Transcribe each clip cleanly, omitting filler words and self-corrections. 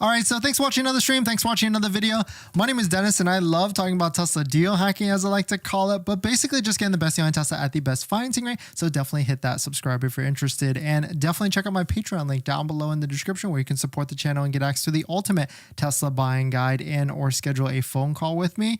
All right, so thanks for watching another stream. Thanks for watching another video. My name is Dennis, and I love talking about Tesla deal hacking, as I like to call it, but basically just getting the best deal on Tesla at the best financing rate. So definitely hit that subscribe if you're interested, and definitely check out my Patreon link down below in the description where you can support the channel and get access to the ultimate Tesla buying guide and or schedule a phone call with me.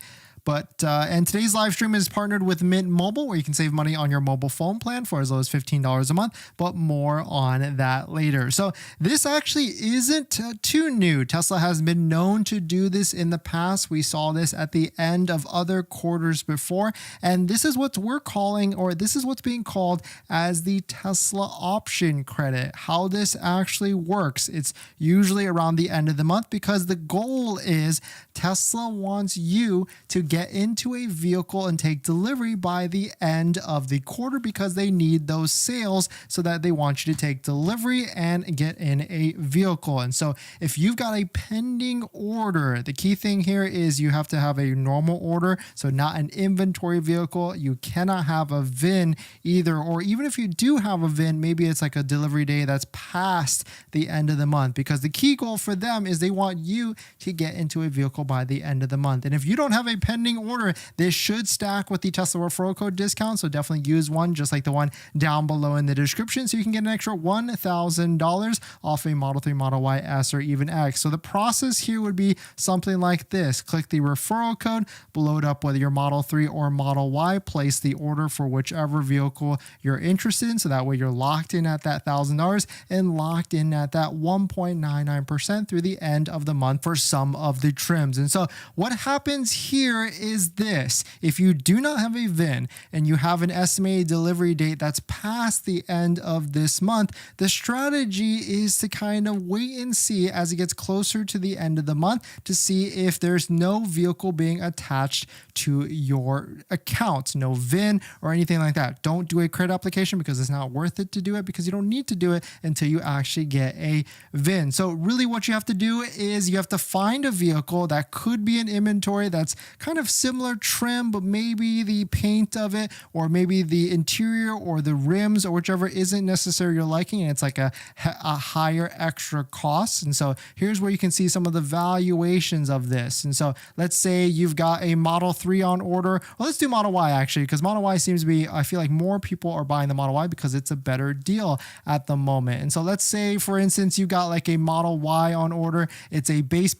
And today's live stream is partnered with Mint Mobile, where you can save money on your mobile phone plan for as low as $15 a month, but more on that later. So this actually isn't too new. Tesla has been known to do this in the past. We saw this at the end of other quarters before, and this is what we're calling, or this is what's being called as the Tesla option credit. How this actually works, it's usually around the end of the month because the goal is Tesla wants you to get into a vehicle and take delivery by the end of the quarter because they need those sales so that they want you to take delivery and get in a vehicle. And so if you've got a pending order, the key thing here is you have to have a normal order, so not an inventory vehicle. You cannot have a VIN either, or even if you do have a VIN, maybe it's like a delivery day that's past the end of the month, because the key goal for them is they want you to get into a vehicle by the end of the month. And if you don't have a pending order, this should stack with the Tesla referral code discount, so definitely use one just like the one down below in the description so you can get an extra $1,000 off a Model 3, Model Y, S, or even X. So the process here would be something like this. Click the referral code, blow it up with your Model 3 or Model Y, place the order for whichever vehicle you're interested in, so that way you're locked in at that $1,000 and locked in at that 1.99% through the end of the month for some of the trims. And so what happens here is this: if you do not have a VIN and you have an estimated delivery date that's past the end of this month, the strategy is to kind of wait and see as it gets closer to the end of the month to see if there's no vehicle being attached to your account, no VIN or anything like that. Don't do a credit application because it's not worth it to do it, because you don't need to do it until you actually get a VIN. So really what you have to do is you have to find a vehicle that could be in inventory that's kind of similar trim, but maybe the paint of it or maybe the interior or the rims or whichever isn't necessarily your liking, and it's like a higher extra cost. And so here's where you can see some of the valuations of this. And so let's say you've got a Model 3 on order. Well, let's do Model Y actually, because Model Y seems to be, I feel like more people are buying the Model Y because it's a better deal at the moment. And so let's say, for instance, you got like a Model Y on order. It's a base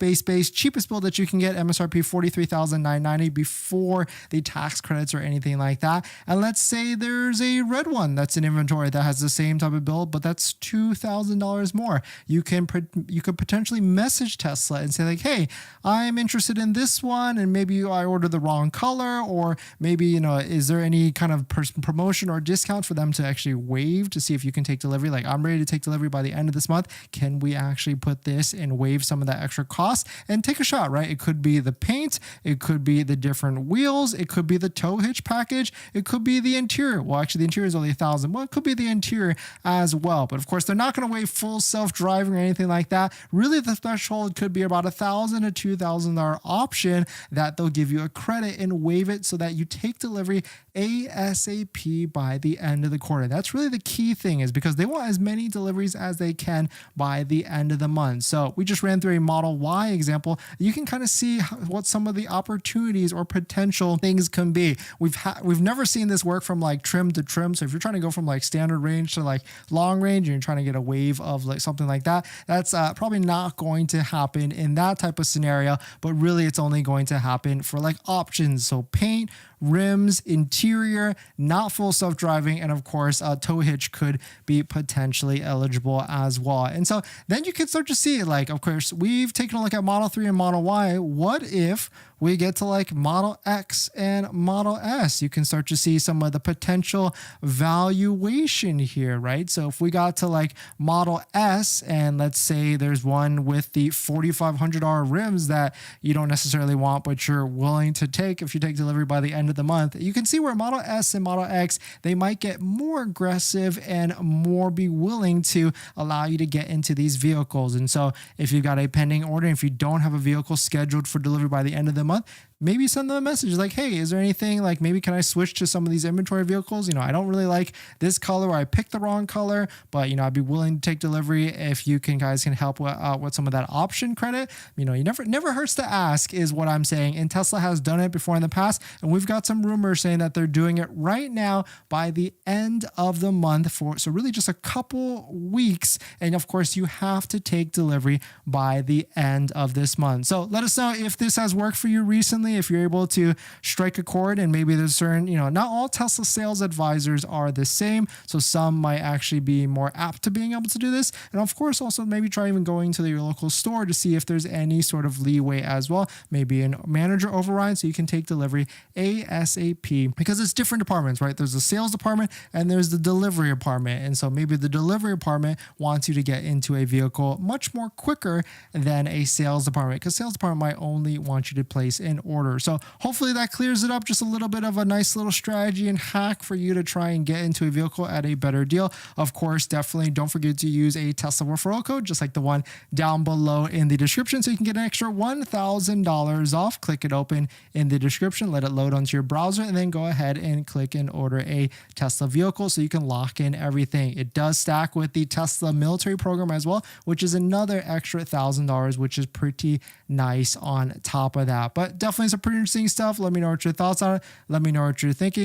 cheapest build that you can get, MSRP $43,990 before the tax credits or anything like that. And let's say there's a red one that's in inventory that has the same type of build, but that's $2,000 more. You could potentially message Tesla and say like, hey, I'm interested in this one, and maybe I ordered the wrong color, or maybe, is there any kind of promotion or discount for them to actually waive to see if you can take delivery? Like, I'm ready to take delivery by the end of this month. Can we actually put this and waive some of that extra cost and take a shot, right? It could be the paint, it could be the different wheels, it could be the tow hitch package, it could be the interior. Well, actually the interior is only $1,000. Well, it could be the interior as well. But of course, they're not going to waive full self-driving or anything like that. Really, the threshold could be about $1,000 to $2,000 option that they'll give you a credit and waive it so that you take delivery ASAP by the end of the quarter. That's really the key thing, is because they want as many deliveries as they can by the end of the month. So we just ran through a Model Y example. You can kind of see what some of the opportunities or potential things can be. We've never seen this work from like trim to trim. So if you're trying to go from like standard range to like long range and you're trying to get a wave of like something like that, that's probably not going to happen in that type of scenario, but really it's only going to happen for like options. So paint, rims, interior, not full self-driving, and of course tow hitch could be potentially eligible as well. And so then you can start to see, like, of course, we've taken a look at Model 3 and Model Y. What if we get to like Model X and Model S? You can start to see some of the potential valuation here, right? So if we got to like Model S, and let's say there's one with the $4,500 rims that you don't necessarily want, but you're willing to take if you take delivery by the end of the month, you can see where Model S and Model X, they might get more aggressive and more be willing to allow you to get into these vehicles. And so if you've got a pending order, if you don't have a vehicle scheduled for delivery by the end of the month, maybe send them a message like, hey, is there anything like, maybe can I switch to some of these inventory vehicles? You know, I don't really like this color, or I picked the wrong color, but you know, I'd be willing to take delivery if you guys can help out with some of that option credit. You know, you never hurts to ask is what I'm saying. And Tesla has done it before in the past, and we've got some rumors saying that they're doing it right now by the end of the month, so really just a couple weeks. And of course, you have to take delivery by the end of this month. So let us know if this has worked for you recently, if you're able to strike a chord. And maybe there's certain, you know, not all Tesla sales advisors are the same, so some might actually be more apt to being able to do this. And of course, also maybe try even going to your local store to see if there's any sort of leeway as well, maybe a manager override, so you can take delivery ASAP, because it's different departments, right? There's the sales department and there's the delivery department. And so maybe the delivery department wants you to get into a vehicle much more quicker than a sales department, because sales department might only want you to place an order. So hopefully that clears it up, just a little bit of a nice little strategy and hack for you to try and get into a vehicle at a better deal. Of course, definitely don't forget to use a Tesla referral code, just like the one down below in the description, so you can get an extra $1,000 off. Click it open in the description, let it load onto your browser, and then go ahead and click and order a Tesla vehicle so you can lock in everything. It does stack with the Tesla military program as well, which is another extra $1,000, which is pretty nice on top of that. But definitely some pretty interesting stuff. Let me know what your thoughts are. Let me know what you're thinking.